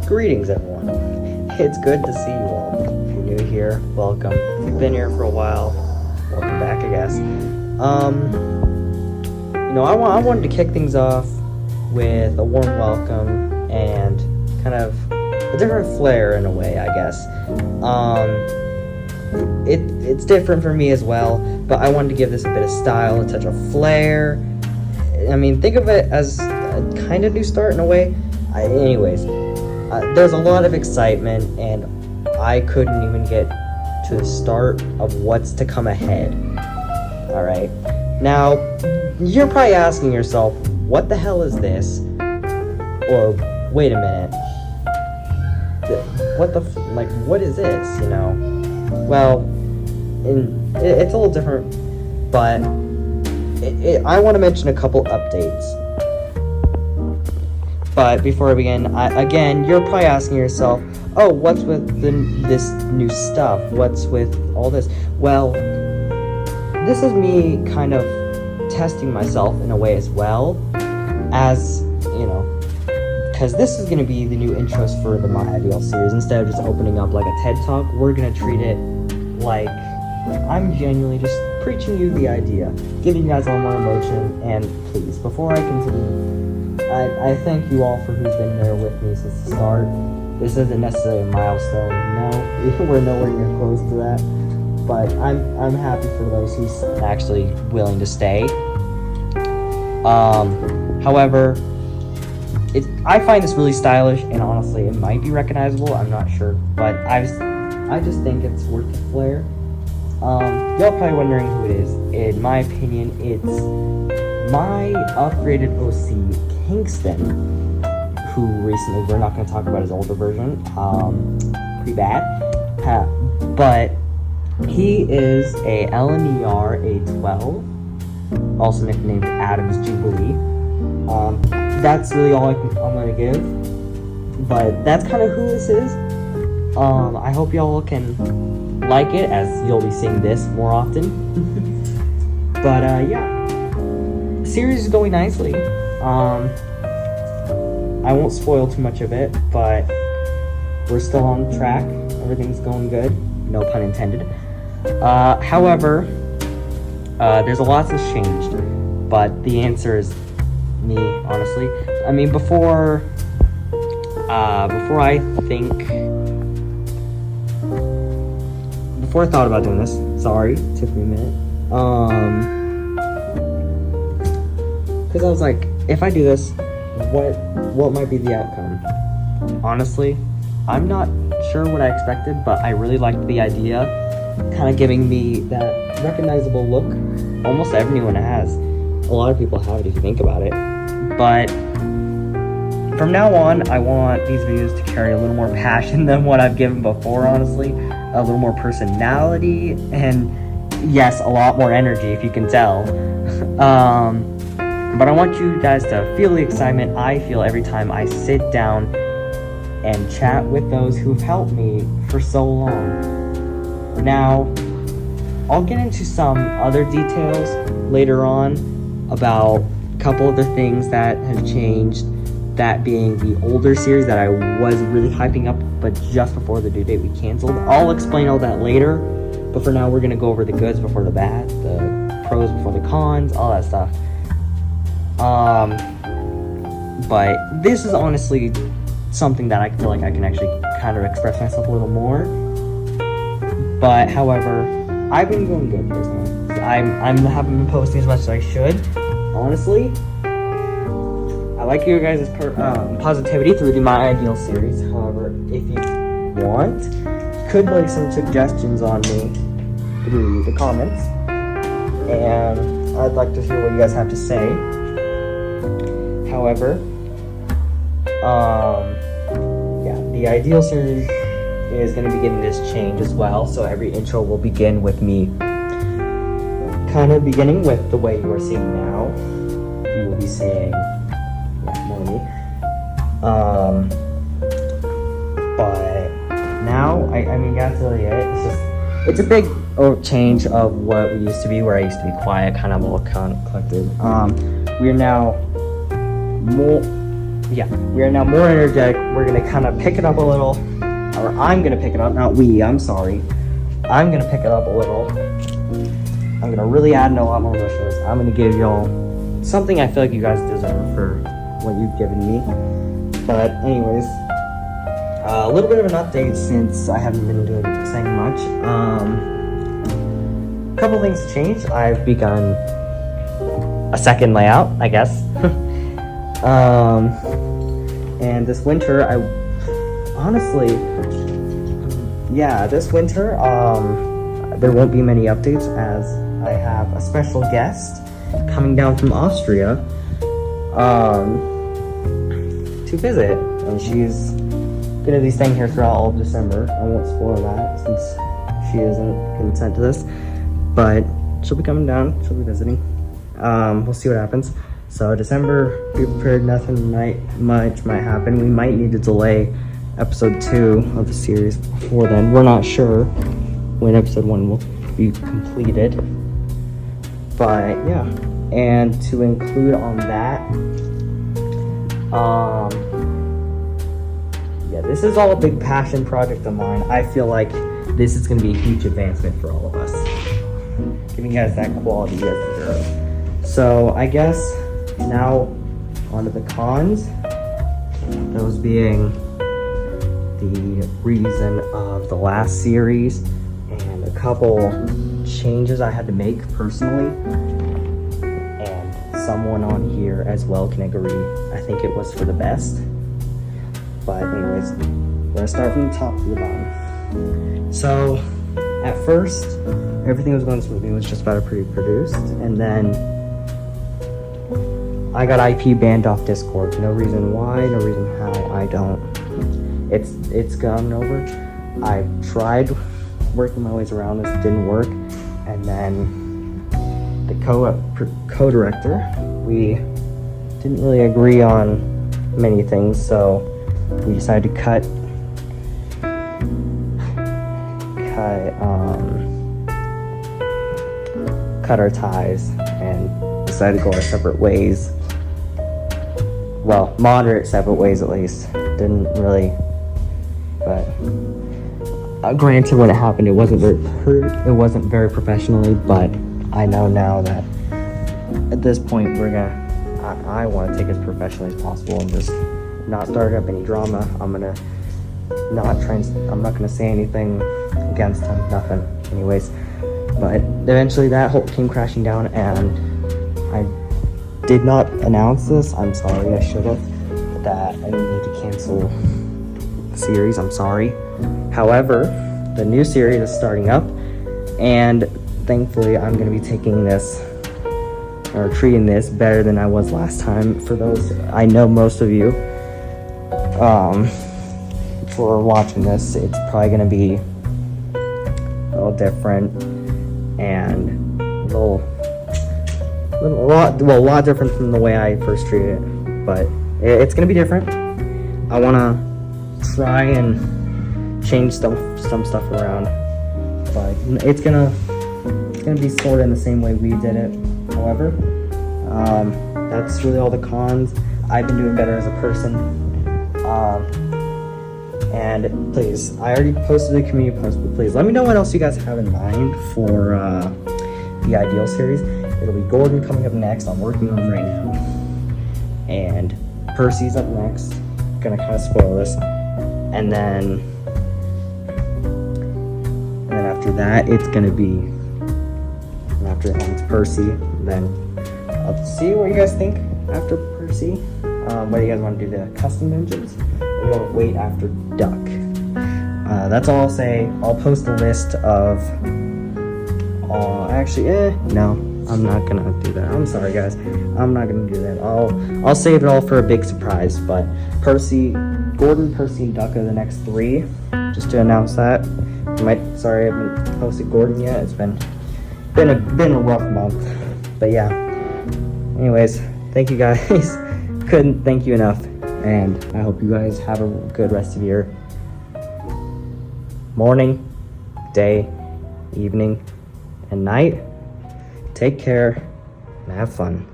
Greetings, everyone. It's good to see you all. If you're new here, welcome. If you've been here for a while, welcome back, I guess. I wanted to kick things off with a warm welcome and kind of a different flair in a way, I guess. It's different for me as well, but I wanted to give this a bit of style, a touch of flair. I mean, think of it as a kind of new start in a way. There's a lot of excitement, and I couldn't even get to the start of what's to come ahead. Alright, now, you're probably asking yourself, what the hell is this? Or, wait a minute, what is this, you know? Well, it's a little different, but I want to mention a couple updates. But before I begin, you're probably asking yourself, oh, what's with this new stuff? What's with all this? Well, this is me kind of testing myself in a way as well, as, you know, because this is going to be the new intros for the My Ideal series. Instead of just opening up like a TED Talk, we're going to treat it like I'm genuinely just preaching you the idea, giving you guys a little more emotion. And please, before I continue, I thank you all for who's been there with me since the start. This isn't necessarily a milestone, no, we're nowhere near close to that, but I'm happy for those who's actually willing to stay. However, I find this really stylish, and honestly, it might be recognizable, I'm not sure, but I just think it's worth the flair. Y'all probably wondering who it is. In my opinion, it's my upgraded OC, Kingston, who recently, we're not going to talk about his older version, pretty bad, but he is a LNER A12, also nicknamed Adam's Jubilee. That's really all I'm going to give, but that's kind of who this is. I hope y'all can like it, as you'll be seeing this more often. But yeah, the series is going nicely. I won't spoil too much of it, but we're still on track. Everything's going good, no pun intended. However, there's a lot that's changed, but the answer is me, honestly. I mean, before I thought about doing this, sorry, it took me a minute, because I was like, if I do this, what might be the outcome? Honestly, I'm not sure what I expected, but I really liked the idea, kind of giving me that recognizable look. Almost everyone has. A lot of people have it if you think about it. But from now on, I want these videos to carry a little more passion than what I've given before, honestly. A little more personality, and yes, a lot more energy, if you can tell. But I want you guys to feel the excitement I feel every time I sit down and chat with those who've helped me for so long. Now, I'll get into some other details later on about a couple of the things that have changed, that being the older series that I was really hyping up, but just before the due date we canceled. I'll explain all that later, but for now we're going to go over the goods before the bad, the pros before the cons, all that stuff. But this is honestly something that I feel like I can actually kind of express myself a little more. But however, I've been going good personally. I haven't been posting as much as I should, honestly. I like your guys' positivity through the My Ideal series. However, if you want, you could leave some suggestions on me through the comments, and I'd like to hear what you guys have to say. However, the Ideal series is going to be getting this change as well, so every intro will begin with me kind of beginning with the way you are seeing now. You will be saying, more of me. But now, I mean, that's really it. It's a big change of what we used to be, where I used to be quiet, kind of all collected. We are now more, yeah, we are now more energetic. We're gonna kind of pick it up a little, or I'm gonna pick it up, not we, I'm sorry. I'm gonna pick it up a little. I'm gonna really add in a lot more wishes. I'm gonna give y'all something I feel like you guys deserve for what you've given me. But anyways, a little bit of an update since I haven't been saying much. A couple things changed. I've begun a second layout, I guess. And this winter, this winter, there won't be many updates as I have a special guest coming down from Austria to visit, and she's gonna be staying here throughout all of December. I won't spoil that since she isn't consent to this, but she'll be coming down, she'll be visiting. We'll see what happens. So December, be prepared, nothing much might happen. We might need to delay episode 2 of the series before then. We're not sure when episode 1 will be completed, but yeah. And to include on that, this is all a big passion project of mine. I feel like this is going to be a huge advancement for all of us, giving you guys that quality you guys deserve. So I guess now onto the cons, those being the reason of the last series and a couple changes I had to make personally, and someone on here as well can agree I think it was for the best. But anyways, we're gonna start from the top to the bottom. So at first everything was going smoothly, it was just about to be produced, and then I got IP banned off Discord. No reason why, no reason how, I don't. It's gone over. I tried working my ways around this, didn't work, and then the co-director, we didn't really agree on many things, so we decided to cut our ties and decided to go our separate ways. Well, moderate separate ways at least. Didn't really, but granted, when it happened, it wasn't very professionally. But I know now that at this point I want to take it as professionally as possible and just not start up any drama. I'm not gonna say anything against him, nothing. Anyways, but eventually that whole came crashing down, and I did not announce this. I'm sorry, I should have. That I need to cancel the series. I'm sorry. However, the new series is starting up, and thankfully I'm going to be taking this or treating this better than I was last time. For those, I know most of you for watching this, it's probably going to be a little different and a lot different from the way I first treated it, but it's gonna be different. I wanna try and change some stuff around, but it's gonna be sort of in the same way we did it. However, that's really all the cons. I've been doing better as a person, and please, I already posted a community post, but please let me know what else you guys have in mind for the Ideal series. It'll be Gordon coming up next, I'm working on right now, and Percy's up next. Gonna kind of spoil this, and then after that it's gonna be, and after that it's Percy. Then I'll see what you guys think after Percy. What do you guys want to do, the custom engines, or we'll wait after Duck? That's all I'll say. I'll post a list of no, I'm not gonna do that. I'm sorry guys, I'm not gonna do that. I'll save it all for a big surprise. But Gordon, Percy, and Duck are the next 3. Just to announce that. Sorry I haven't posted Gordon yet. It's been a rough month. But yeah. Anyways, thank you guys. Couldn't thank you enough. And I hope you guys have a good rest of your morning, day, evening, and night. Take care and have fun.